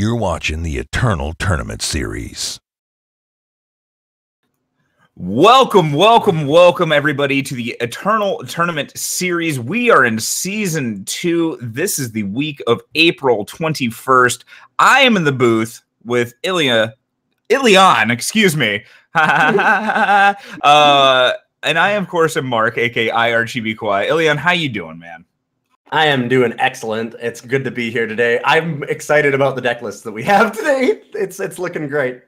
You're watching the Eternal Tournament Series. Welcome, everybody, to the Eternal Tournament Series. We are in Season 2. This is the week of April 21st. I am in the booth with Ilyon, excuse me. And I, of course, am Mark, a.k.a. aReNGee. Ilyon, how you doing, man? I am doing excellent. It's good to be here today. I'm excited about the deck list that we have today. It's looking great.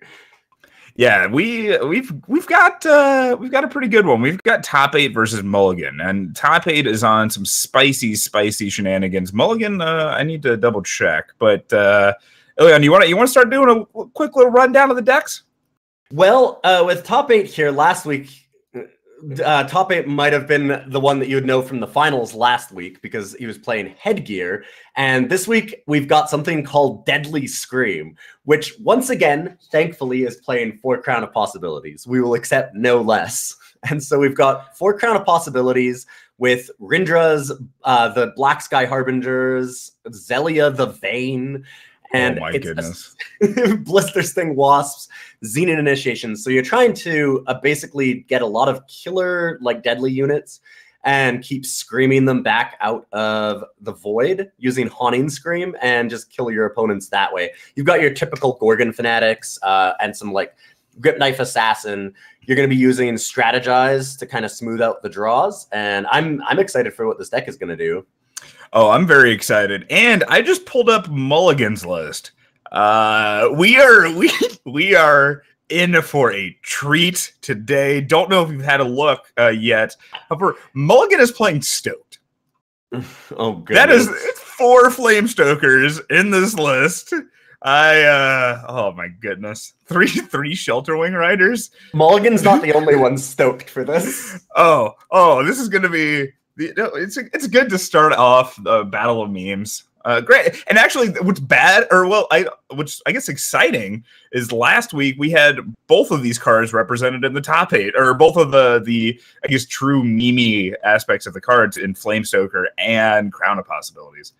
Yeah, we've got a pretty good one. We've got topeight versus Mulligan, and topeight is on some spicy shenanigans. Mulligan, I need to double check, but Ilyon, you want to start doing a quick little rundown of the decks? Well, with topeight here last week, topeight might have been the one that you would know from the finals last week because he was playing headgear. And this week we've got something called Deadly Scream, which once again, thankfully, is playing 4 Crown of Possibilities. We will accept no less. And so we've got 4 Crown of Possibilities with Rindra's, the Black Sky Harbingers, Zelia the Vane, and oh my goodness, Blister Sting Wasps, Zenith Initiations. So you're trying to basically get a lot of killer, like deadly units and keep screaming them back out of the void using Haunting Scream and just kill your opponents that way. You've got your typical Gorgon Fanatics and some like Grip Knife Assassin. You're going to be using Strategize to kind of smooth out the draws. And I'm excited for what this deck is going to do. Oh, I'm very excited. And I just pulled up Mulligan's list. We are in for a treat today. Don't know if you've had a look yet. However, Mulligan is playing Stoked. Oh, goodness. That is 4 Flamestokers in this list. Oh my goodness. 3 Shelter Wing Riders. Mulligan's not the only one stoked for this. Oh, this is going to be... It's good to start off the battle of memes. Great, and actually, what's bad, which I guess exciting, is last week we had both of these cards represented in the top 8, or both of the I guess true meme aspects of the cards in Flamestoker and Crown of Possibilities.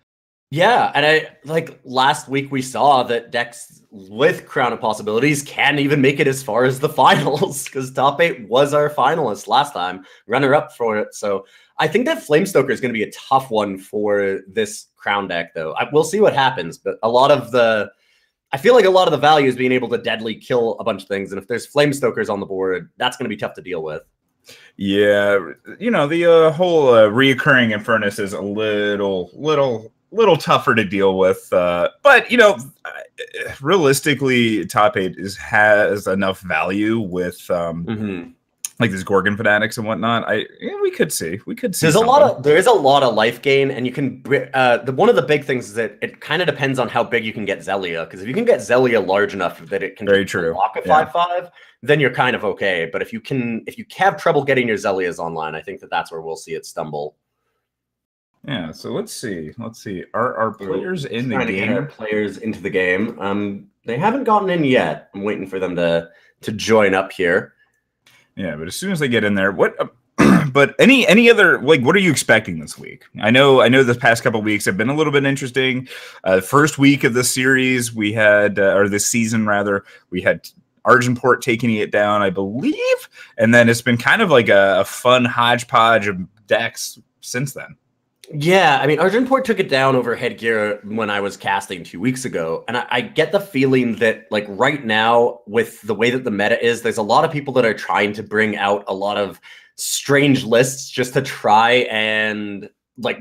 Yeah, and last week we saw that decks with Crown of Possibilities can even make it as far as the finals because topeight was our finalist last time, runner-up for it. So I think that Flamestoker is going to be a tough one for this Crown deck, though. We'll see what happens, but I feel like a lot of the value is being able to deadly kill a bunch of things, and if there's Flamestokers on the board, that's going to be tough to deal with. Yeah, the whole reoccurring Infernus is a little tougher to deal with, but realistically, topeight has enough value with like these Gorgon Fanatics and whatnot. We could see. There is a lot of life gain, and you can. One of the big things is that it kind of depends on how big you can get Zelia. Because if you can get Zelia large enough that it can block a 5/5, then you're kind of okay. But if you have trouble getting your Zelias online, I think that's where we'll see it stumble. Yeah, so let's see. Are our players in the game? To get our players into the game. They haven't gotten in yet. I'm waiting for them to join up here. Yeah, but as soon as they get in there, what? But any other, what are you expecting this week? I know the past couple of weeks have been a little bit interesting. First week of the series, we had, or this season rather, we had Argenport taking it down, I believe, and then it's been kind of like a fun hodgepodge of decks since then. Yeah, I mean, Argenport took it down over headgear when I was casting 2 weeks ago, and I get the feeling that, right now, with the way that the meta is, there's a lot of people that are trying to bring out a lot of strange lists just to try and,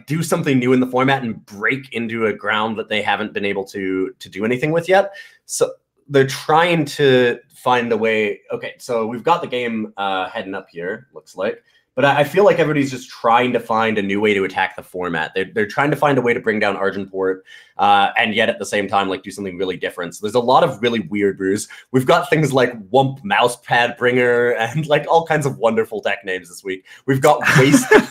do something new in the format and break into a ground that they haven't been able to do anything with yet. So they're trying to find a way. Okay, so we've got the game heading up here, looks like. But I feel like everybody's just trying to find a new way to attack the format. They're trying to find a way to bring down Argenport, and yet at the same time, do something really different. So there's a lot of really weird brews. We've got things like Wump Mousepad Bringer and all kinds of wonderful deck names this week. We've got Wasted.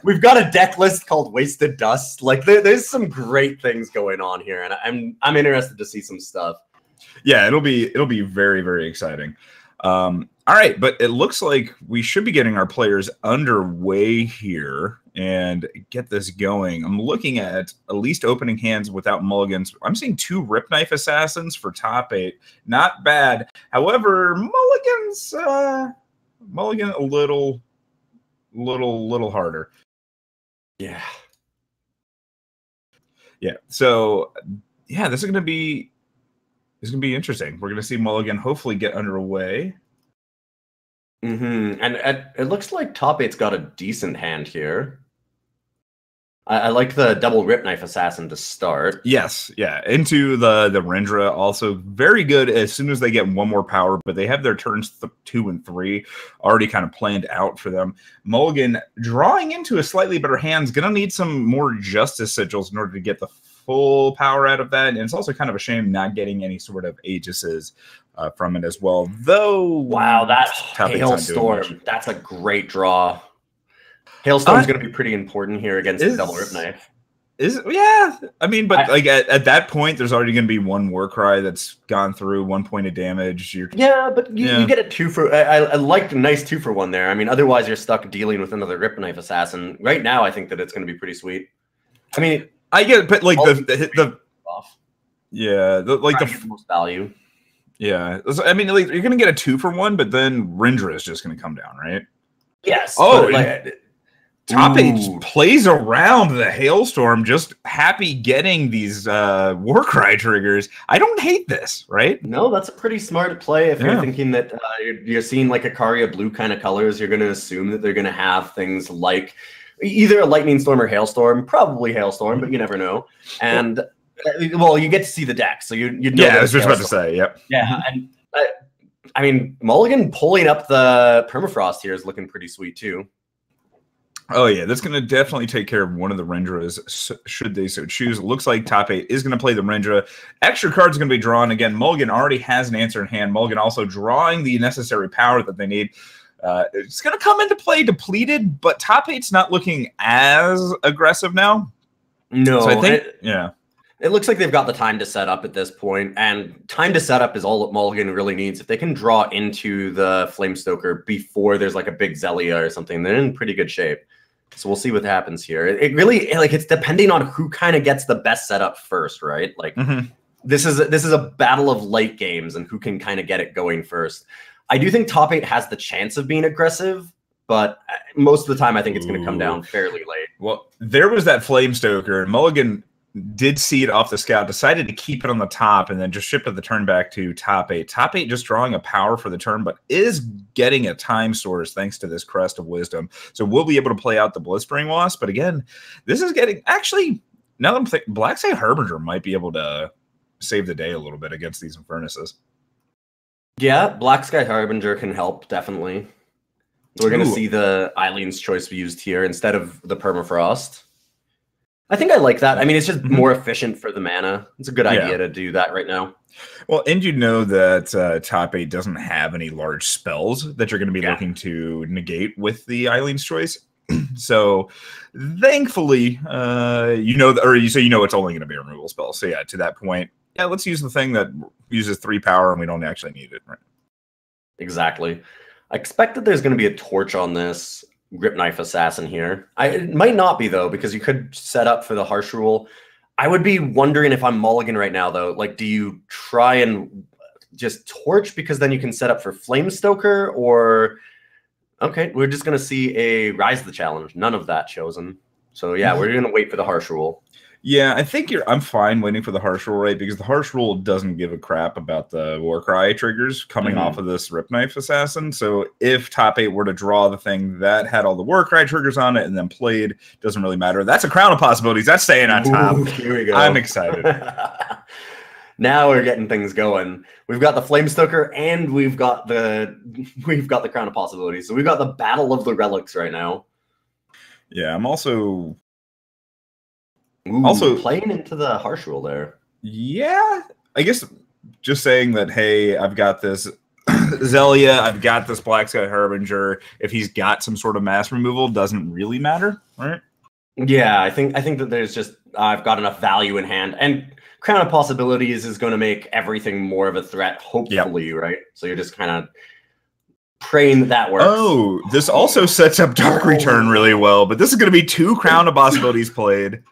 We've got a deck list called Wasted Dust. There's some great things going on here, and I'm interested to see some stuff. Yeah, it'll be very, very exciting. All right, but it looks like we should be getting our players underway here and get this going. I'm looking at least opening hands without mulligans. I'm seeing 2 Rip Knife Assassins for top 8. Not bad. However, mulligan a little harder. Yeah. Yeah. So yeah, this is gonna be interesting. We're gonna see mulligan hopefully get underway. And it looks like top 8's got a decent hand here. I like the double Rip Knife Assassin to start. Yes, yeah. Into the Rendra, also very good as soon as they get 1 more power, but they have their turns 2 and 3 already kind of planned out for them. Mulligan drawing into a slightly better hand's gonna need some more Justice Sigils in order to get the full power out of that, and it's also kind of a shame not getting any sort of Aegises from it as well. Though, wow, that Hailstorm, that's a great draw. Hailstorm's going to be pretty important here against the double Rip Knife. Yeah, I mean, but like at that point, there's already going to be 1 Warcry that's gone through 1 point of damage. Yeah, but you get a 2 for. I like a nice 2 for 1 there. I mean, otherwise you're stuck dealing with another Rip Knife Assassin. Right now, I think that it's going to be pretty sweet. I mean, I get it, but like the most value. Yeah, I mean, like, you're going to get a 2 for 1, but then Rendra is just going to come down, right? Yes. Oh, topeight plays around the Hailstorm, just happy getting these Warcry triggers. I don't hate this, right? No, that's a pretty smart play. If you're thinking that you're seeing like Ikaria blue kind of colors, you're going to assume that they're going to have things like either a Lightning Storm or Hailstorm, probably Hailstorm, but you never know. And well, you get to see the deck, so you know. Yeah, I was just about to say, yep. Yeah, and I mean, Mulligan pulling up the Permafrost here is looking pretty sweet too. Oh yeah, that's going to definitely take care of one of the Rendras, should they so choose. It looks like top 8 is going to play the Rendra. Extra cards are going to be drawn. Again, Mulligan already has an answer in hand. Mulligan also drawing the necessary power that they need. It's going to come into play depleted, but top 8's not looking as aggressive now. No, so I think, it looks like they've got the time to set up at this point, and time to set up is all that Mulligan really needs. If they can draw into the Flamestoker before there's like a big Zelia or something, they're in pretty good shape. So we'll see what happens here. It really, like, it's depending on who kind of gets the best setup first, right? Like, this is a battle of late games and who can kind of get it going first. I do think top 8 has the chance of being aggressive, but most of the time I think it's going to come down fairly late. Well, there was that Flamestoker, and Mulligan did see it off the scout, decided to keep it on the top, and then just shifted the turn back to top 8. Top 8 just drawing a power for the turn, but is getting a time source thanks to this Crest of Wisdom. So we'll be able to play out the Blistering Wasp. But again, this is getting, actually, now that I'm thinking, Blacksky Harbinger might be able to save the day a little bit against these Infernuses. Yeah, Blacksky Harbinger can help, definitely. We're going to see the Eileen's Choice used here instead of the Permafrost. I think I like that. I mean, it's just more efficient for the mana. It's a good idea to do that right now. Well, and you know that top 8 doesn't have any large spells that you're going to be looking to negate with the Eileen's Choice. So, thankfully, you know it's only going to be a removal spell. So yeah, to that point, yeah, let's use the thing that uses 3 power and we don't actually need it. Right? Exactly. I expect that there's going to be a torch on this Rip Knife Assassin here. It might not be, though, because you could set up for the Harsh Rule. I would be wondering if I'm Mulligan right now, though. Like, do you try and just torch because then you can set up for Flamestoker? Or, okay, we're just going to see a Rise of the Challenge. None of that chosen. So, yeah, we're going to wait for the Harsh Rule. Yeah, I think I'm fine waiting for the Harsh Rule, right? Because the Harsh Rule doesn't give a crap about the Warcry triggers coming off of this Rip Knife Assassin. So if top 8 were to draw the thing that had all the Warcry triggers on it and then played, doesn't really matter. That's a crown of possibilities. That's staying on top. Ooh, here we go. I'm excited. Now we're getting things going. We've got the Flamestoker and we've got the crown of possibilities. So we've got the battle of the relics right now. Yeah, I'm also playing into the Harsh Rule there. Yeah, I guess just saying that, hey, I've got this Zelia, I've got this Blacksky Harbinger. If he's got some sort of mass removal, doesn't really matter, right? Yeah, I think that there's just I've got enough value in hand, and Crown of Possibilities is going to make everything more of a threat, hopefully, right? So you're just kind of praying that works. Oh, this also sets up Dark Return really well, but this is going to be 2 Crown of Possibilities played.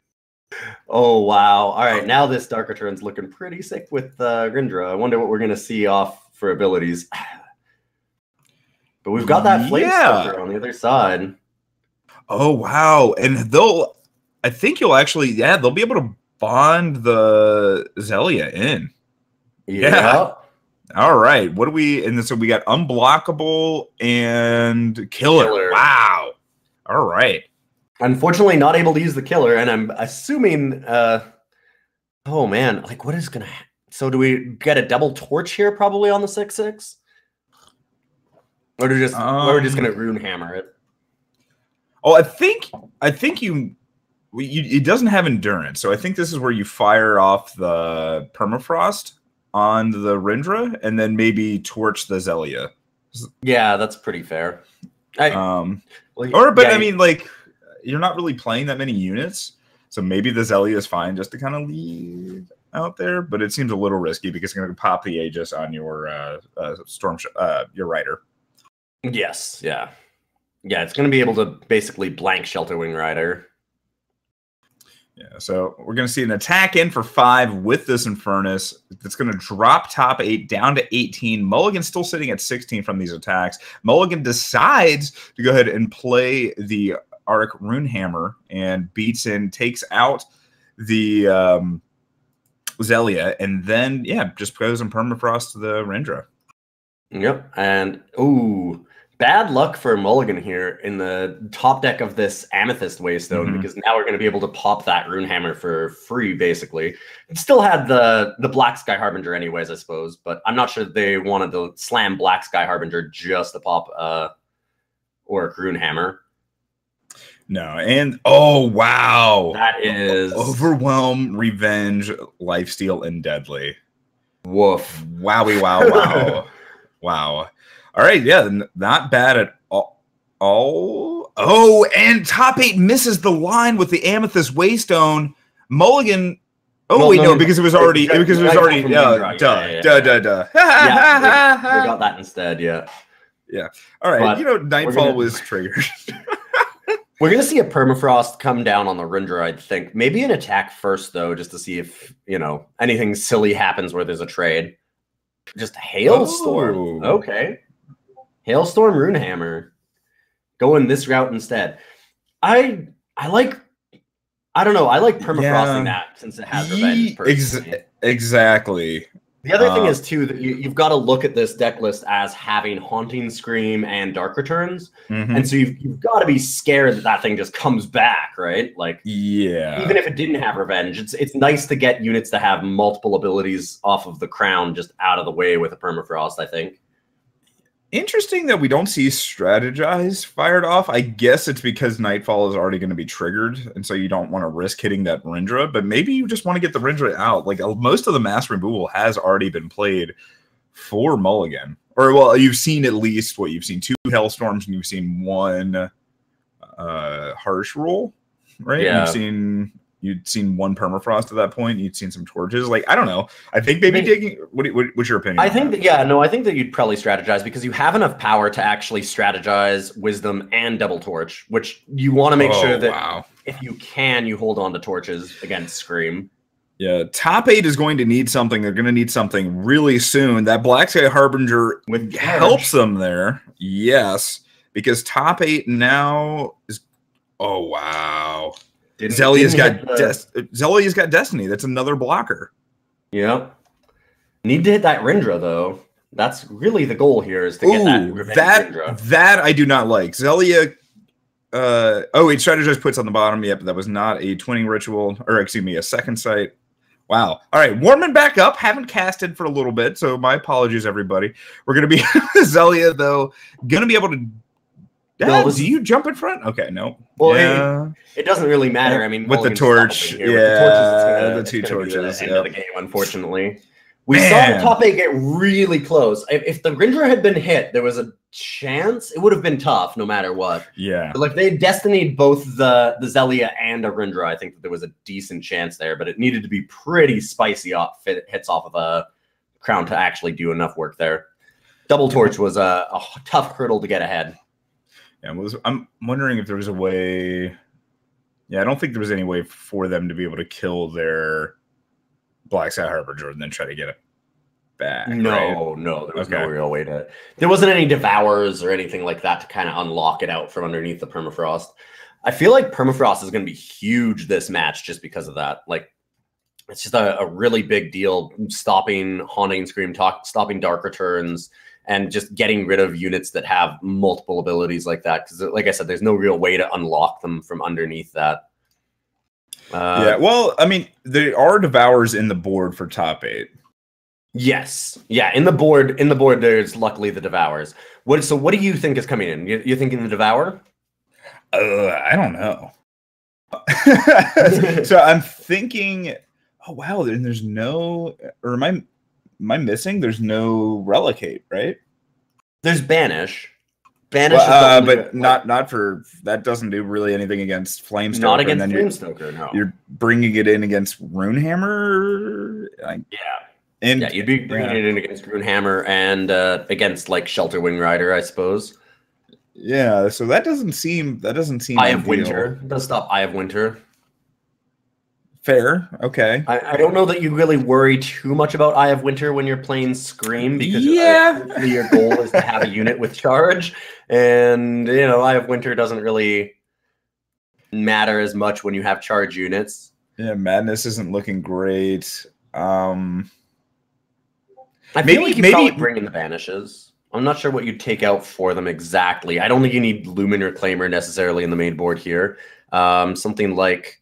Oh, wow. All right, now this Dark Return's looking pretty sick with Rindra. I wonder what we're going to see off for abilities. But we've got that Flame Sculptor on the other side. Oh, wow. And I think you'll actually, they'll be able to bond the Zelia in. Yeah. All right. What do we, and so we got Unblockable and Killer. Wow. All right. Unfortunately, not able to use the Killer, and I'm assuming, oh man, like what is gonna, so do we get a double torch here probably on the 6/6? Or we're just gonna Rune Hammer it? Oh, I think it doesn't have endurance, so I think this is where you fire off the permafrost on the Rindra and then maybe torch the Zelia. Yeah, that's pretty fair. I mean, like, you're not really playing that many units, so maybe the Zelia is fine just to kind of leave out there, but it seems a little risky because it's going to pop the Aegis on your your Rider. Yes, yeah. Yeah, it's going to be able to basically blank Shelter Wing Rider. Yeah, so we're going to see an attack in for 5 with this Infernus. That's going to drop top 8 down to 18. Mulligan's still sitting at 16 from these attacks. Mulligan decides to go ahead and play the Arc Runehammer and takes out the Zelia, and then, just goes and permafrost to the Rindra. Yep, and, ooh, bad luck for Mulligan here in the top deck of this Amethyst Waystone, because now we're going to be able to pop that Runehammer for free, basically. It still had the Black Sky Harbinger anyways, I suppose, but I'm not sure they wanted to slam Black Sky Harbinger just to pop Auric Runehammer. No, and oh wow, that is Overwhelm, Revenge, Lifesteal, and Deadly. Woof! Wowie! Wow! Wow! Wow! All right, yeah, not bad at all. Oh, and top 8 misses the line with the Amethyst Waystone. Mulligan. Oh wait, no, because it was already. Duh. We got that instead. Yeah. Yeah. All right. But Nightfall was triggered. We're going to see a permafrost come down on the Rindra, I think. Maybe an attack first, though, just to see if, anything silly happens where there's a trade. Just Hailstorm. Oh. Okay. Hailstorm Runehammer. Going this route instead. I like permafrosting that since it has revenge. Exactly. The other thing is, too, that you've got to look at this deck list as having Haunting Scream and Dark Returns. And so you've got to be scared that thing just comes back, right? Like, yeah. Even if it didn't have Revenge, it's nice to get units to have multiple abilities off of the crown just out of the way with a Permafrost, I think. Interesting that we don't see Strategize fired off. I guess it's because Nightfall is already going to be triggered, and so you don't want to risk hitting that Rindra, but maybe you just want to get the Rindra out. Like, most of the mass removal has already been played for Mulligan. Or, well, you've seen at least, you've seen 2 Hailstorms, and you've seen 1 Harsh Roll, right? Yeah. You'd seen 1 permafrost at that point. You'd seen some torches. Like, I don't know. I think maybe digging. What's your opinion? I think that you'd probably strategize because you have enough power to actually strategize Wisdom and Double Torch, which you want to make sure that if you can, you hold on to torches against Scream. Yeah, top 8 is going to need something. They're going to need something really soon. That Black Sky Harbinger helps them there. Yes, because top 8 now is. Oh wow. Zelia's got Destiny. That's another blocker. Yep. Need to hit that Rindra, though. That's really the goal here, is to get that Rindra. That I do not like. Zelia. Strategize puts on the bottom. Yep, that was not a twinning ritual, or excuse me, a second sight. Wow. All right, warming back up. Haven't casted for a little bit, so my apologies, everybody. We're going to be Zelia, though, going to be able to. Do you jump in front? Okay, no. Well, it doesn't really matter. I mean, with the torch, the 2 torches. The end of the game, unfortunately. We saw the top 8 get really close. If the Rindra had been hit, there was a chance. It would have been tough, no matter what. Yeah. But, like, they destinied both the Zelia and a Rindra. I think that there was a decent chance there, but it needed to be pretty spicy hits off of a crown to actually do enough work there. Double Torch was a tough hurdle to get ahead. Yeah, I'm wondering if there was a way. Yeah, I don't think there was any way for them to be able to kill their Black Sky Harbinger and then try to get it back. No, right? no, there was no real way to. There wasn't any Devours or anything like that to kind of unlock it out from underneath the permafrost. I feel like permafrost is going to be huge this match just because of that. Like, it's just a really big deal stopping Haunting Scream, stopping Dark Returns, and just getting rid of units that have multiple abilities like that. Because, like I said, there's no real way to unlock them from underneath that. Yeah, well, I mean, there are Devours in the board for top 8. Yes, yeah, in the board, there's luckily the Devours. So what do you think is coming in? You're thinking the Devour? I don't know. So I'm thinking, oh wow, there's no, or am I missing? There's no Relicate, right? There's Banish. Banish, but not for that. Doesn't do really anything against Flamestoker. Not against Flamestoker. No, you're bringing it in against Runehammer. Yeah, you'd be bringing it in against Runehammer and against like Shelter Wing Rider, I suppose. Yeah, so that doesn't seem. Eye of Winter. It does stop Eye of Winter. Fair. Okay. I don't know that you really worry too much about Eye of Winter when you're playing Scream, because your goal is to have a unit with charge, and Eye of Winter doesn't really matter as much when you have charge units. Yeah, Madness isn't looking great. I feel like you probably bring in the Banishes. I'm not sure what you'd take out for them exactly. I don't think you need Lumen Reclaimer necessarily in the main board here. Something like,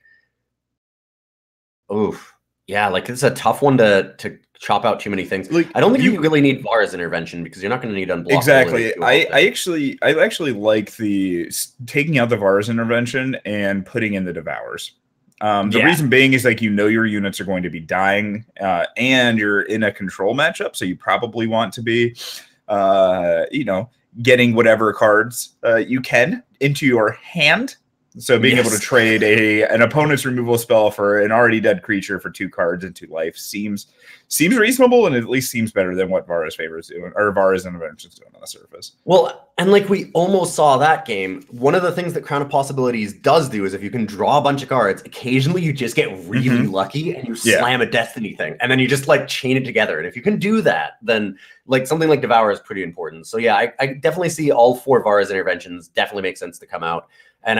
like it's a tough one to chop out too many things. Like, I don't think you really need Vara's intervention because you're not going to need unblockable. Exactly. I actually like the taking out the Vara's intervention and putting in the Devours. The reason being is like your units are going to be dying, and you're in a control matchup, so you probably want to be, getting whatever cards you can into your hand. So being able to trade an opponent's removal spell for an already dead creature for 2 cards and 2 life seems reasonable, and at least seems better than what Vara's Favor is doing, or Vara's Intervention is doing on the surface. Well, and like we almost saw that game, one of the things that Crown of Possibilities does do is if you can draw a bunch of cards, occasionally you just get really lucky and you slam a Destiny thing, and then you just like chain it together. And if you can do that, then like something like Devour is pretty important. So yeah, I definitely see all 4 Vara's Interventions definitely make sense to come out, and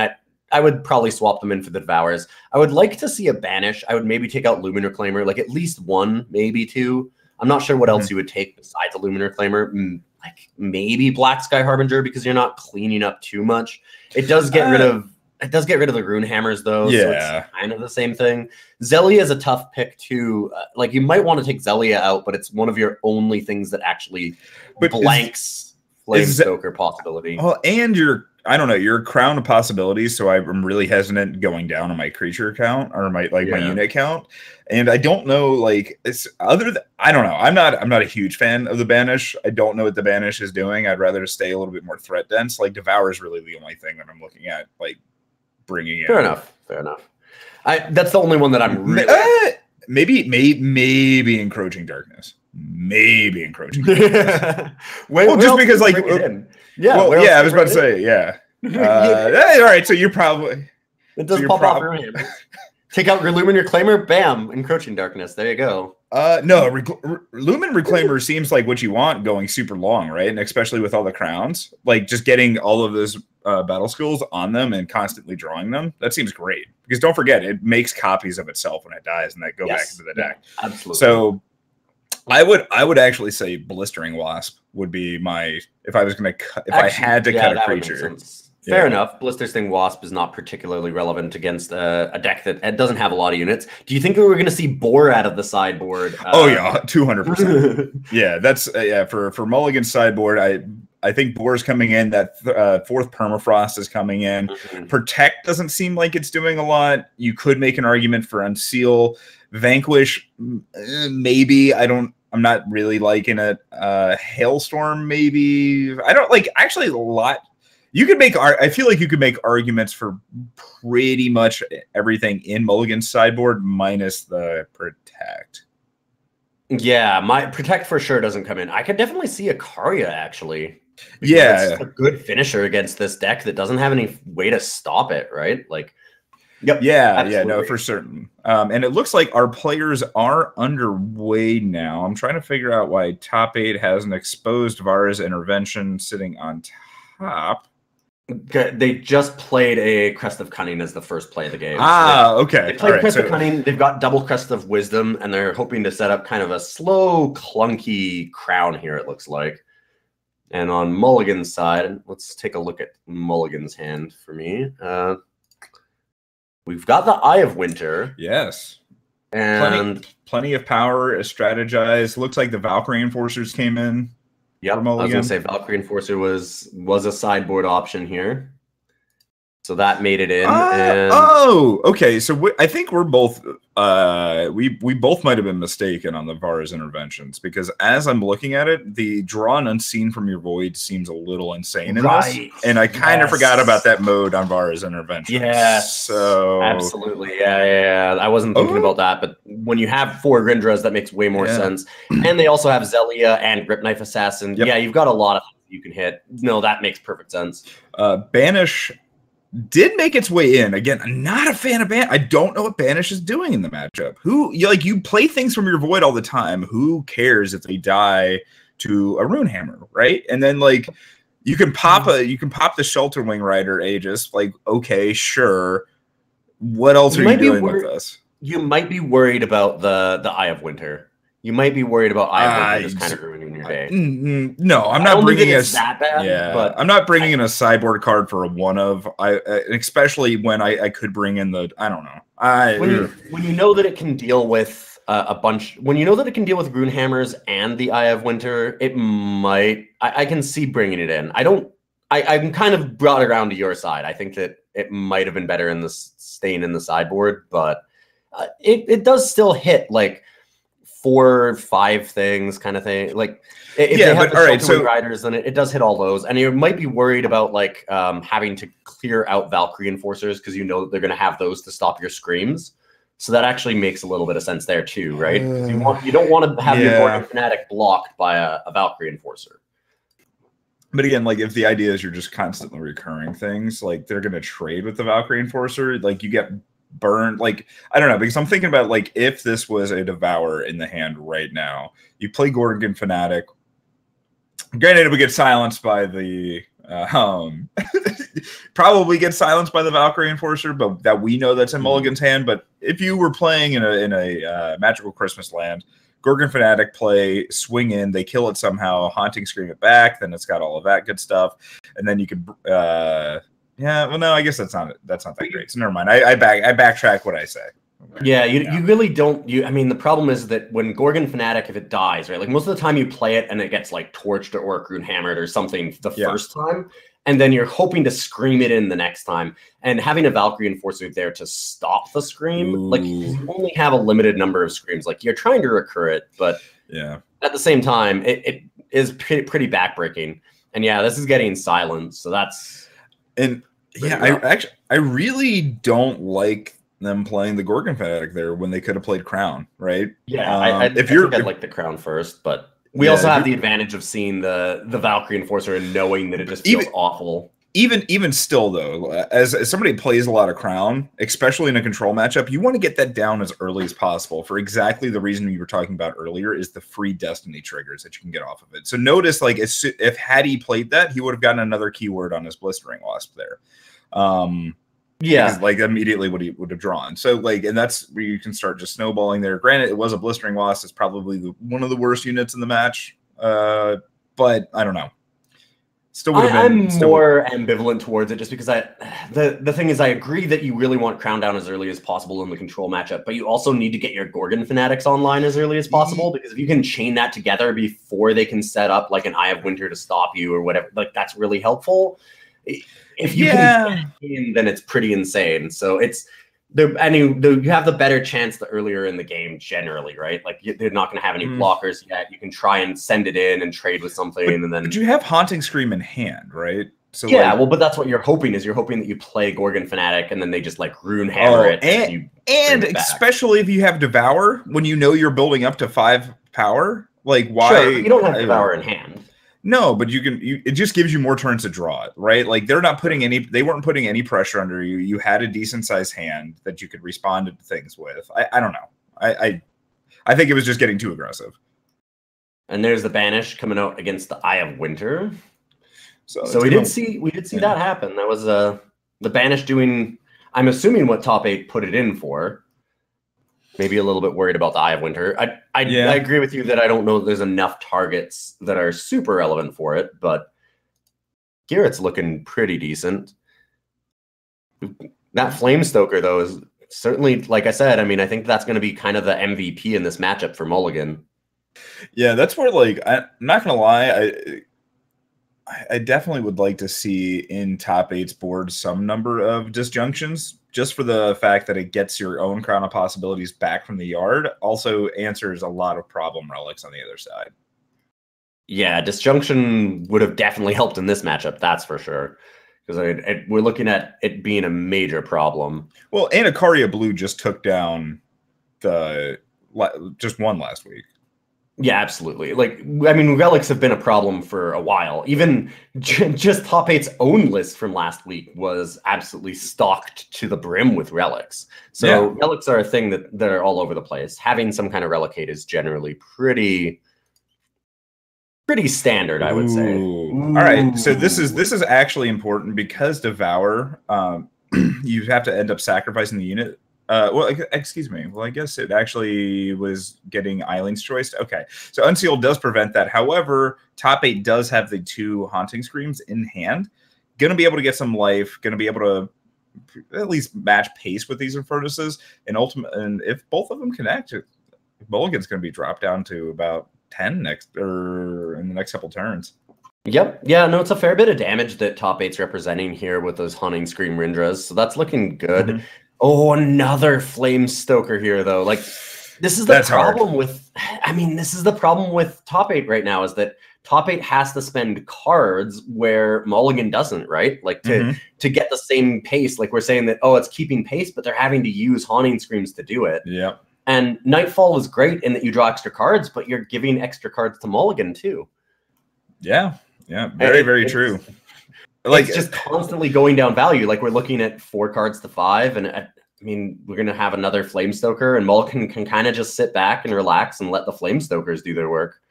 I would probably swap them in for the Devours. I would like to see a Banish. I would maybe take out Lumen Reclaimer, like at least 1, maybe 2. I'm not sure what else you would take besides a Lumen Reclaimer. Like maybe Black Sky Harbinger, because you're not cleaning up too much. It does get rid of the Runehammers though. So it's kind of the same thing. Zelia is a tough pick too. Like you might want to take Zelia out, but it's one of your only things that actually blanks Flamestoker possibility. Oh, and I don't know, your Crown of Possibilities, so I'm really hesitant going down on my creature count or my unit count. And I don't know, like, I don't know. I'm not a huge fan of the Banish. I don't know what the Banish is doing. I'd rather stay a little bit more threat dense. Like Devour is really the only thing that I'm looking at, like bringing in. Fair enough. That's the only one that I'm really maybe Encroaching Darkness. Maybe Encroaching Darkness. Just because like I was about to say, all right, so you're probably it does pop off your hand. Take out your Lumen Reclaimer, bam, Encroaching Darkness. There you go. No, Lumen Reclaimer seems like what you want going super long, right? And especially with all the crowns, like just getting all of those battle skills on them and constantly drawing them. That seems great because don't forget, it makes copies of itself when it dies and that go back into the deck. Yeah, absolutely. So I would actually say Blistering Wasp would be my if I had to cut a creature. Fair enough. Blistering Wasp is not particularly relevant against a deck that doesn't have a lot of units. Do you think we were going to see Boar out of the sideboard? 200%. Yeah, that's for Mulligan's sideboard. I think Boar's coming in. That 4th Permafrost is coming in. Protect doesn't seem like it's doing a lot. You could make an argument for Unseal. Vanquish, maybe. I'm not really liking it. Hailstorm, maybe. I don't like actually a lot. You could make. I feel like you could make arguments for pretty much everything in Mulligan's sideboard minus the Protect. Yeah, my Protect for sure doesn't come in. I could definitely see a Karya, actually. Yeah. It's a good finisher against this deck that doesn't have any way to stop it, right? Like, yep. Yeah, absolutely. yeah, no, for certain. And it looks like our players are underway now. I'm trying to figure out why topeight has an exposed Vara's Intervention sitting on top. They just played a Crest of Cunning as the first play of the game. Okay. They played Crest of Cunning. They've got double Crest of Wisdom, and they're hoping to set up kind of a slow, clunky crown here, it looks like. And on Mulligan's side, let's take a look at Mulligan's hand for me. We've got the Eye of Winter. Yes. And plenty of power is strategized. Looks like the Valkyrie Enforcers came in. Yep, I was going to say Valkyrie Enforcer was a sideboard option here. So that made it in. Oh, okay. So I think we're both we both might have been mistaken on the Vara's Interventions, because as I'm looking at it, the draw an Unseen from your void seems a little insane in this, and I kind of forgot about that mode on Vara's Interventions. Yes, so absolutely, yeah. I wasn't thinking about that, but when you have 4 Grindras, that makes way more sense. And they also have Zelia and Grip Knife Assassin. Yep. Yeah, you've got a lot of things you can hit. No, that makes perfect sense. Banish did make its way in. Again, I'm not a fan of Banish. I don't know what Banish is doing in the matchup. You play things from your void all the time. Who cares if they die to a Rune Hammer, right? And then you can pop the Shelter Wing Rider Aegis. Like, okay, sure. What else are you doing with this? You might be worried about the Eye of Winter. You might be worried about Eye of Winter just kind of ruining your day. No, I'm not bringing that bad. Yeah, but I'm not bringing in a sideboard card for a one of. Especially when I could bring in the. I don't know. When you know that it can deal with a bunch. When you know that it can deal with Rune Hammers and the Eye of Winter, it might. I can see bringing it in. I'm kind of brought around to your side. I think that it might have been better in the staying in the sideboard, but it does still hit like 4 or 5 things kind of thing. Like if they have the Shelter Wing Riders, then it does hit all those. And you might be worried about like having to clear out Valkyrie Enforcers because you know that they're going to have those to stop your screams. So that actually makes a little bit of sense there too, right? You don't want to have your Gorgon Fanatic blocked by a Valkyrie Enforcer. But again, like if the idea is you're just constantly recurring things, like they're going to trade with the Valkyrie Enforcer, like you get burned. Like I don't know, because I'm thinking about like if this was a Devour in the hand right now, you play Gorgon Fanatic. Granted, it would get silenced by the probably get silenced by the Valkyrie Enforcer, but that we know that's in Mulligan's hand. But if you were playing in a Magical Christmas Land, Gorgon Fanatic play, swing in, they kill it somehow, Haunting Scream it back, then it's got all of that good stuff, and then you could yeah, well, no, I guess that's not that great. So never mind. I backtrack what I say. Yeah, you really don't. I mean, the problem is that when Gorgon Fanatic, if it dies, right, like most of the time you play it and it gets like torched or Rune Hammered or something the first time, and then you're hoping to scream it in the next time. And having a Valkyrie Enforcer there to stop the scream, like you only have a limited number of screams. Like you're trying to recur it, but at the same time, it is pretty backbreaking. And yeah, this is getting silenced, so that's. And I really don't like them playing the Gorgon Fanatic there when they could have played Crown, right? Yeah, I think I'd like the Crown first, but we also have the advantage of seeing the Valkyrie Enforcer and knowing that it just feels awful. Even still, though, as somebody who plays a lot of Crown, especially in a control matchup, you want to get that down as early as possible for exactly the reason you were talking about earlier is the free Destiny triggers that you can get off of it. So notice, like, if had he played that, he would have gotten another keyword on his Blistering Wasp there. Like immediately what he would have drawn. So like, and that's where you can start just snowballing there. Granted, it was a Blistering Wasp. It's probably one of the worst units in the match. But I don't know. I'm more ambivalent towards it just because the thing is I agree that you really want Crown down as early as possible in the control matchup, but you also need to get your Gorgon Fanatics online as early as possible because if you can chain that together before they can set up like an Eye of Winter to stop you or whatever, like that's really helpful. If you can get in, then it's pretty insane. So it's you have the better chance the earlier in the game generally, right? Like they're not going to have any blockers yet. You can try and send it in and trade with something, but you have Haunting Scream in hand, right? So well, but that's what you're hoping is you're hoping that you play Gorgon Fanatic and then they just like Rune Hammer it and especially if you have Devour when you know you're building up to 5 power. Like, why? Sure, you don't have Devour in hand. No, but it just gives you more turns to draw it, right? Like, they weren't putting any pressure under you. You had a decent sized hand that you could respond to things with. I don't know. I think it was just getting too aggressive. And there's the Banish coming out against the Eye of Winter. So we did see that happen. That was the Banish doing, I'm assuming, what top 8 put it in for. Maybe a little bit worried about the Eye of Winter. I agree with you that I don't know that there's enough targets that are super relevant for it, but Garrett's looking pretty decent. That Flamestoker, though, is certainly, like I said, I mean, I think that's going to be kind of the MVP in this matchup for Mulligan. Yeah, that's where, like, I'm not going to lie, I definitely would like to see in top 8's board some number of disjunctions, just for the fact that it gets your own Crown of Possibilities back from the yard. Also answers a lot of problem relics on the other side. Yeah, disjunction would have definitely helped in this matchup, that's for sure. Because we're looking at it being a major problem. Well, and Ikaria Blue just took down just one last week. Yeah, absolutely. Like, I mean, relics have been a problem for a while. Even just top 8's own list from last week was absolutely stocked to the brim with relics. So relics are a thing that are all over the place. Having some kind of relicate is generally pretty standard, I would say. All right, so this is actually important because Devour, you have to end up sacrificing the unit. Well, excuse me. Well, I guess it actually was getting Eileen's Choice. Okay, so Unsealed does prevent that. However, top 8 does have the 2 Haunting Screams in hand. Going to be able to get some life. Going to be able to at least match pace with these Infernus's. And if both of them connect, Mulligan's going to be dropped down to about 10 in the next couple turns. Yep. Yeah, no, it's a fair bit of damage that top 8's representing here with those Haunting Scream Rindras. So that's looking good. Mm-hmm. Oh, another Flamestoker here, though. Like, this is the problem with... I mean, this is the problem with top 8 right now, is that top 8 has to spend cards where Mulligan doesn't, right? Like, to get the same pace. Like, we're saying that, oh, it's keeping pace, but they're having to use Haunting Screams to do it. Yeah. And Nightfall is great in that you draw extra cards, but you're giving extra cards to Mulligan, too. Yeah. Yeah, very true. Like, it's just constantly going down value. Like, we're looking at 4 cards to 5, and I mean, we're going to have another Flamestoker, and Mulligan can kind of just sit back and relax and let the Flamestokers do their work.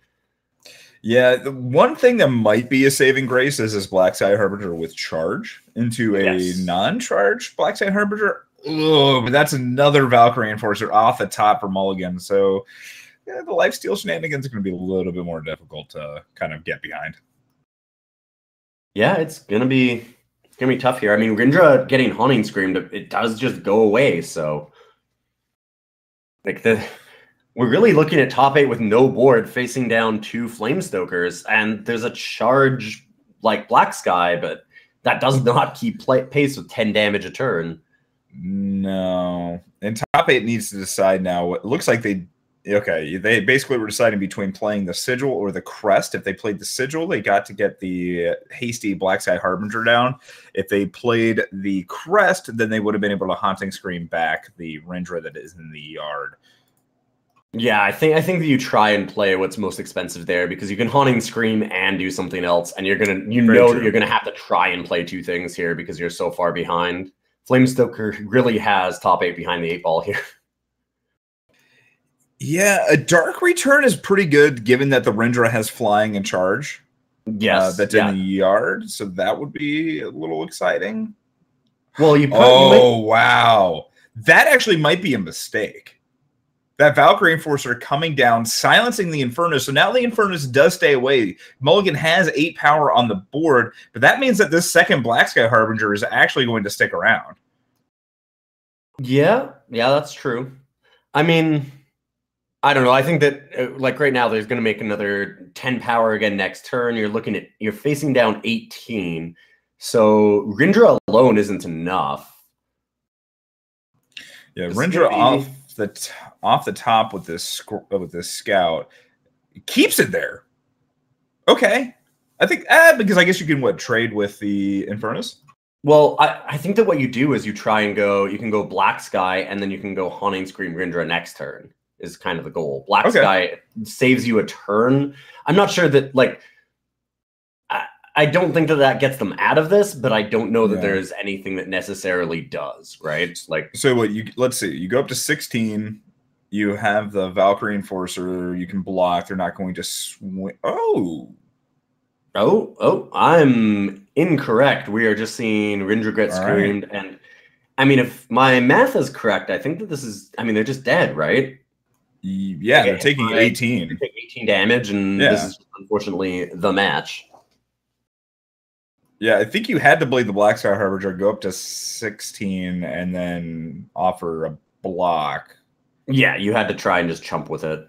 Yeah, the one thing that might be a saving grace is this Black Sky Harbinger with charge into a non-charge Black Sky Harbinger. Oh, but that's another Valkyrie Enforcer off the top for Mulligan. So, yeah, the lifesteal shenanigans are going to be a little bit more difficult to kind of get behind. Yeah, it's gonna be tough here. I mean, Rindra getting Haunting Screamed, it does just go away. So, like, we're really looking at top 8 with no board, facing down 2 Flamestokers, and there's a charge like Black Sky, but that does not keep pace with 10 damage a turn. No, and top 8 needs to decide now. It looks like they basically were deciding between playing the Sigil or the Crest. If they played the Sigil, they got to get the hasty Black Sky Harbinger down. If they played the Crest, then they would have been able to Haunting Scream back the Rindra that is in the yard. Yeah, I think that you try and play what's most expensive there, because you can Haunting Scream and do something else, and you're gonna have to try and play 2 things here because you're so far behind. Flamestoker really has top 8 behind the 8 ball here. Yeah, a Dark Return is pretty good, given that the Rindra has flying and charge. Yes, that's in the yard, so that would be a little exciting. Well, wow, that actually might be a mistake. That Valkyrie Enforcer coming down, silencing the Infernus. So now the Infernus does stay away. Mulligan has 8 power on the board, but that means that this second Black Sky Harbinger is actually going to stick around. Yeah, that's true. I mean, I don't know. I think that, like, right now, there's going to make another 10 power again next turn. You're facing down 18. So Rindra alone isn't enough. Yeah, Rindra off the top with this scout keeps it there. Okay, I think because I guess you can trade with the Infernus. Well, I think that what you do is you can go Black Sky, and then you can go Haunting Scream Rindra next turn. is kind of the goal. Black Sky saves you a turn. I'm not sure that, like, I don't think that gets them out of this, but I don't know that there's anything that necessarily does, right? Like, so what let's see, you go up to 16, you have the Valkyrie Enforcer, you can block, they're not going to swing. I'm incorrect. We are just seeing Rindra get screamed. Right. And I mean, if my math is correct, I think that this is, I mean, they're just dead, right? Yeah, they're taking 18. They take 18 damage, and this is unfortunately the match. Yeah, I think you had to blade the Black Sky Harbinger, go up to 16, and then offer a block. Yeah, you had to try and just chump with it.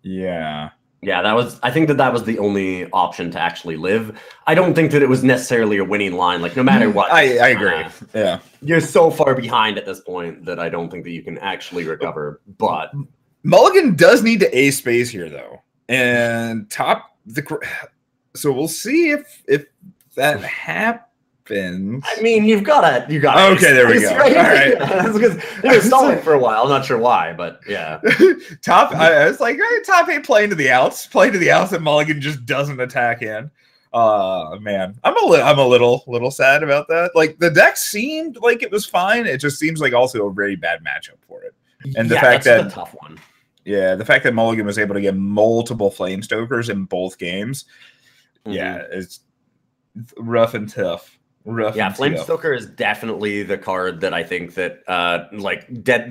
Yeah. Yeah, I think that was the only option to actually live. I don't think that it was necessarily a winning line. Like, no matter what. I agree. Yeah. You're so far behind at this point that I don't think that you can actually recover. But Mulligan does need to ace space here, though. And so we'll see if that happens. I mean, you got okay, there we go. Right? All right. Because it was stalling for a while. I'm not sure why, but yeah. I was like, hey, topeight playing to the outs, and Mulligan just doesn't attack in. Man, I'm a little sad about that. Like, the deck seemed like it was fine. It just seems like also a very bad matchup for it. And the fact that's a tough one. Yeah, the fact that Mulligan was able to get multiple Flamestokers in both games. Yeah, it's rough and tough. Flamestoker is definitely the card that I think that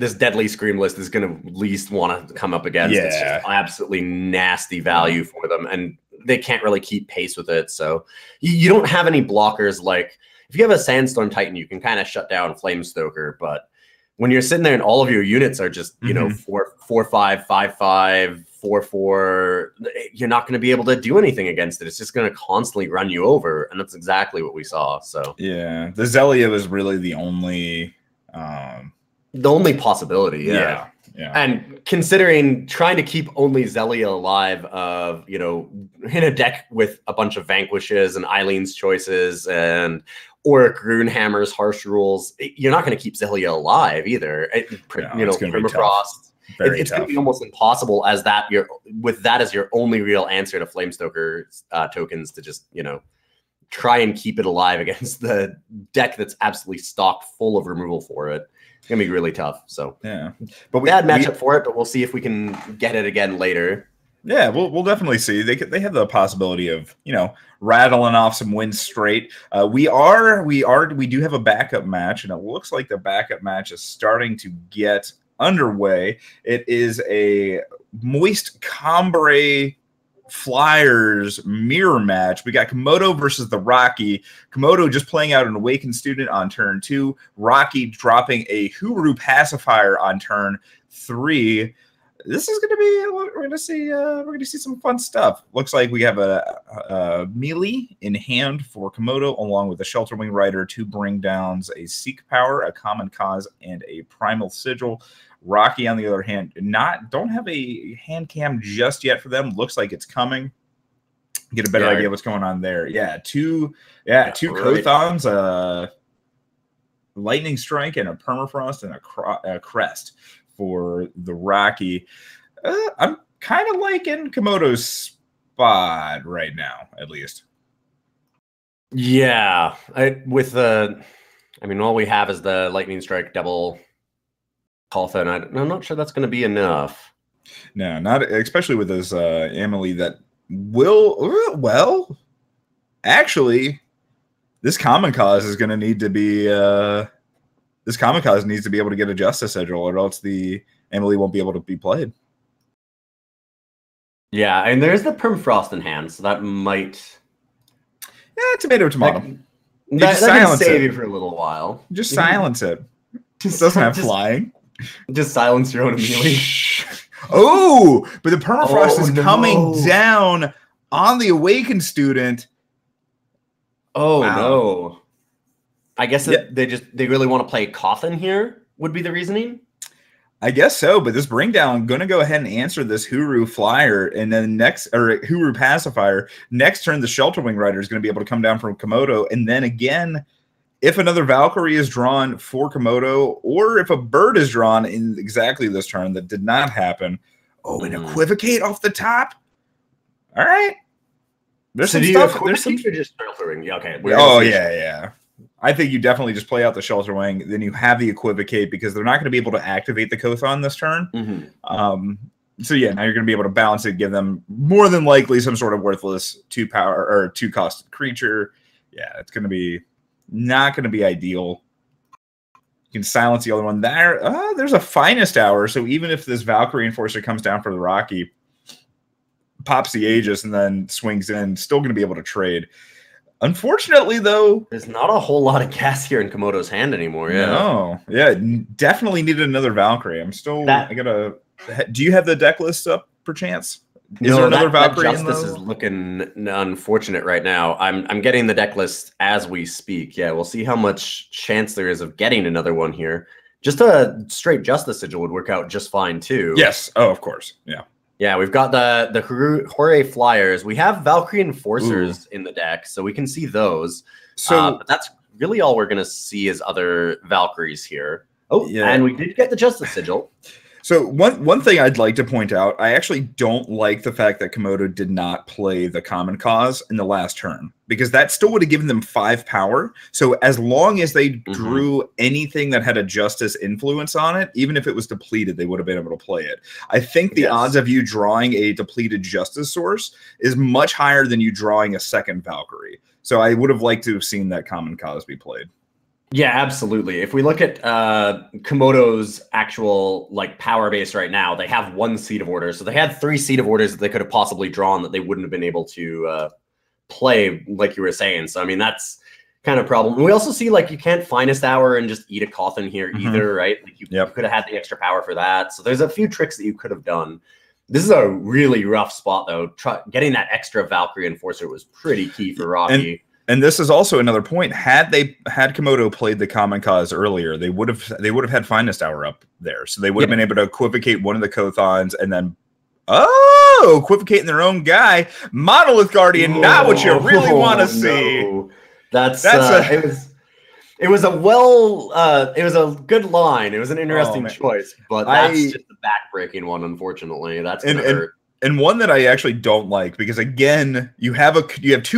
this Deadly Scream list is going to least want to come up against. Yeah. It's just absolutely nasty value for them, and they can't really keep pace with it. So you don't have any blockers. Like, if you have a Sandstorm Titan, you can kind of shut down Flamestoker, but when you're sitting there and all of your units are just, 4/5, 5/5, 4/4, you're not going to be able to do anything against it. It's just going to constantly run you over, and that's exactly what we saw. So yeah, the Zelia was really the only possibility. Yeah. And considering trying to keep only Zelia alive, in a deck with a bunch of Vanquishes and Eileen's Choices and Auric Runehammer's Harsh Rules, you're not going to keep Zelia alive either. Permafrost. It's going to be almost impossible with that as your only real answer to Flamestoker tokens to just, try and keep it alive against the deck that's absolutely stocked full of removal for it. It's going to be really tough. So yeah, but bad matchup for it, but we'll see if we can get it again later. Yeah, we'll definitely see. They have the possibility of, rattling off some wins straight. We do have a backup match, and it looks like the backup match is starting to get underway. It is a Moist Cambrai Flyers mirror match. We got Komodo versus TheRocke. Komodo just playing out an Awakened Student on turn 2. Rocky dropping a Huru Pacifier on turn 3. This is going to be, we're going to see some fun stuff. Looks like we have a melee in hand for Komodo, along with a Shelterwing Rider, 2 Bring Downs, a Seek Power, a Common Cause, and a Primal Sigil. Rocky, on the other hand, don't have a hand cam just yet for them. Looks like it's coming. Get a better idea what's going on there. Two Kothons, Lightning Strike, and a Permafrost, and a Crest for TheRocke. I'm kind of liking Komodo's spot right now, at least. Yeah, all we have is the Lightning Strike double Koltha, and I'm not sure that's going to be enough. No, not especially with this Amelie that will. Actually, this Common Cause is going to need to be. This Common Cause needs to be able to get a Justice Sigil, or else the Amelie won't be able to be played. Yeah, and there's the Permafrost in hand, so that might. Yeah, tomato. That can save you for a little while. Just silence it. It doesn't have flying. Just silence your own Amelie. Oh, but the Permafrost is coming down on the Awakened Student. Oh, wow. No. I guess they really want to play Cawthon here, would be the reasoning? I guess so, but this Bring Down, going to go ahead and answer this Huru Flyer, and then Huru Pacifier. Next turn, the Shelterwing Rider is going to be able to come down from Komodo, and then again, if another Valkyrie is drawn for Komodo, or if a bird is drawn in exactly this turn that did not happen. Oh, and equivocate off the top. All right. There's some stuff. There's some just filtering. Yeah, okay. Oh yeah. I think you definitely just play out the Shelter Wing, then you have the equivocate because they're not going to be able to activate the Kothon this turn. So yeah, now you're going to be able to balance it, give them more than likely some sort of worthless 2-power or 2-cost creature. Yeah, it's going to be not going to be ideal. You can silence the other one there. There's a Finest Hour, so even if this Valkyrie Enforcer comes down for the Rocky, pops the Aegis and then swings in, still going to be able to trade. Unfortunately, though, there's not a whole lot of gas here in Komodo's hand anymore. Yeah, no, yeah, definitely needed another Valkyrie. I'm still. I gotta. Do you have the deck list up perchance? Is there another Valkyrie? Justice is looking unfortunate right now. I'm getting the deck list as we speak. Yeah, we'll see how much chance there is of getting another one here. Just a straight Justice Sigil would work out just fine too. Yes. Oh, of course. Yeah. Yeah, we've got the Hooray Flyers. We have Valkyrie Enforcers in the deck, so we can see those. So but that's really all we're going to see is other Valkyries here. Oh, yeah. And we did get the Justice Sigil. So one thing I'd like to point out, I actually don't like the fact that Komodo did not play the Common Cause in the last turn, because that still would have given them 5 power. So as long as they drew anything that had a Justice influence on it, even if it was depleted, they would have been able to play it. I think the odds of you drawing a depleted Justice source is much higher than you drawing a second Valkyrie. So I would have liked to have seen that Common Cause be played. Yeah, absolutely. If we look at Komodo's actual power base right now, they have 1 Seat of Orders. So they had 3 Seat of Orders that they could have possibly drawn that they wouldn't have been able to play, like you were saying. So I mean, that's kind of a problem. And we also see you can't Finest Hour and just eat a Cawthon here either, right? Like you could have had the extra power for that. So there's a few tricks that you could have done. This is a really rough spot though. Getting that extra Valkyrie Enforcer was pretty key for Rocky. And this is also another point. Had Komodo played the Common Cause earlier, they would have had Finest Hour up there, so they would have been able to equivocate one of the Kothons and then equivocating their own guy. Monolith Guardian, not what you really want to see. It was a good line. It was an interesting choice, but that's just a backbreaking one. Unfortunately, that's gonna hurt. And one that I actually don't like, because again, you have 2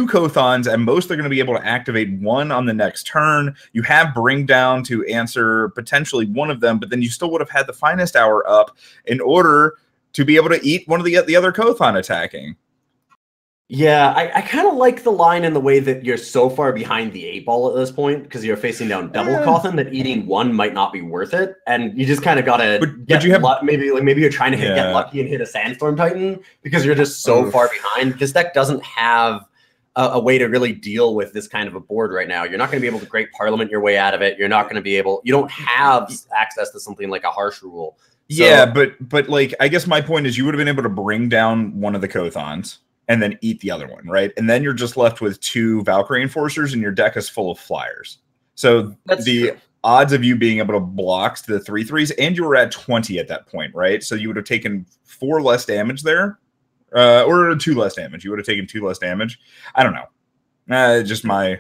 Kothons, and most are going to be able to activate 1 on the next turn. You have Bring Down to answer potentially one of them, but then you still would have had the Finest Hour up in order to be able to eat one of the other Kothon attacking. Yeah, I kind of like the line in the way that you're so far behind the 8 ball at this point because you're facing down double Cawthon that eating 1 might not be worth it, and you just kind of gotta maybe you're trying to get lucky and hit a Sandstorm Titan because you're just so far behind. This deck doesn't have a way to really deal with this kind of a board right now. You're not going to be able to Great Parliament your way out of it. You're not going to be able. You don't have access to something like a Harsh Rule. So, yeah, but I guess my point is you would have been able to bring down one of the Kothons and then eat the other one, right? And then you're just left with 2 Valkyrie Enforcers, and your deck is full of Flyers. So the odds of you being able to block the 3/3s, and you were at 20 at that point, right? So you would have taken 4 less damage there, or 2 less damage. You would have taken 2 less damage. I don't know. Just my...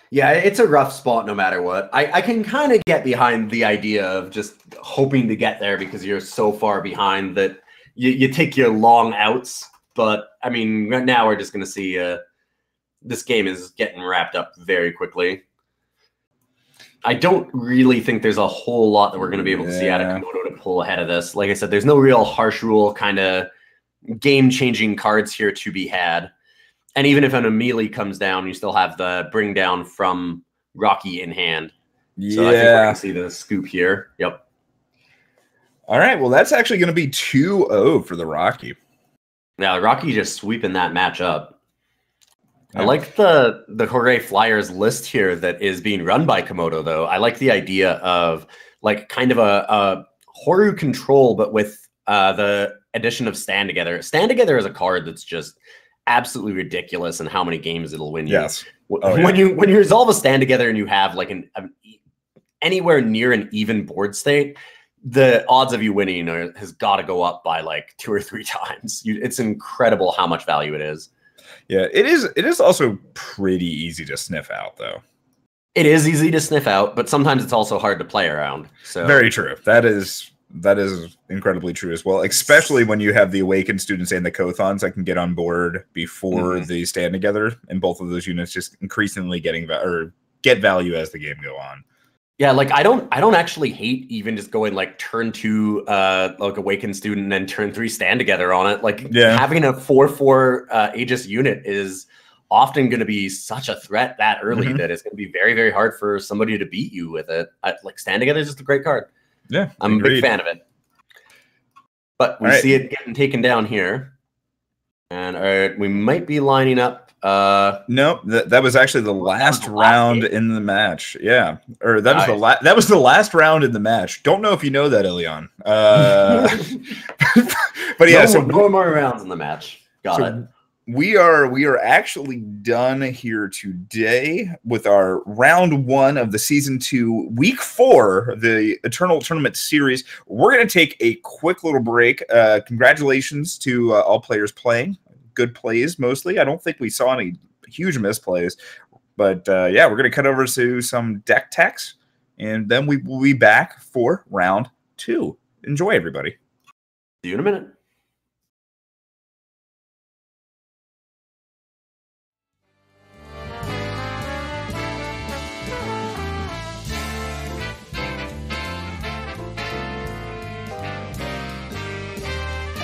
Yeah, it's a rough spot no matter what. I can kind of get behind the idea of just hoping to get there because you're so far behind that you take your long outs. But, I mean, right now we're just going to see this game is getting wrapped up very quickly. I don't really think there's a whole lot that we're going to be able to see out of Komodo to pull ahead of this. Like I said, there's no real Harsh Rule kind of game-changing cards here to be had. And even if an Amelie comes down, you still have the Bring Down from Rocky in hand. So I think we're going to see the scoop here. Yep. All right, well, that's actually going to be 2-0 for the Rocky. Yeah, Rocky just sweeping that match up. I like the Hooray Flyers list here that is being run by Komodo, though. I like the idea of kind of a Horu control, but with the addition of Stand Together. Stand Together is a card that's just absolutely ridiculous in how many games it'll win you. Yes. When you resolve a Stand Together and you have anywhere near an even board state, the odds of you winning has got to go up by 2 or 3 times. It's incredible how much value it is. Yeah, it is also pretty easy to sniff out, though. It is easy to sniff out, but sometimes it's also hard to play around. So very true. That is incredibly true as well, especially when you have the awakened students and the Kothons that can get on board before they stand together, and both of those units just increasingly get value as the game go on. Yeah, like I don't actually hate even just going like turn 2 like awakened student and then turn 3 stand together on it. Like having a 4/4 Aegis unit is often going to be such a threat that early that it's going to be very, very hard for somebody to beat you with it. Like stand together is just a great card. Yeah, I'm a big fan of it. But we see it getting taken down here. And we might be lining up. Nope, that was actually the last round in the match. Yeah, or that was that was the last round in the match. Don't know if you know that, Ilyon. But yeah, so no more rounds in the match. Got it. We are actually done here today with our round 1 of the season 2, week 4, the Eternal Tournament series. We're going to take a quick little break. Congratulations to all players playing. Good plays mostly. I don't think we saw any huge misplays, but yeah, we're going to cut over to some deck techs, and then we will be back for round 2. Enjoy, everybody. See you in a minute.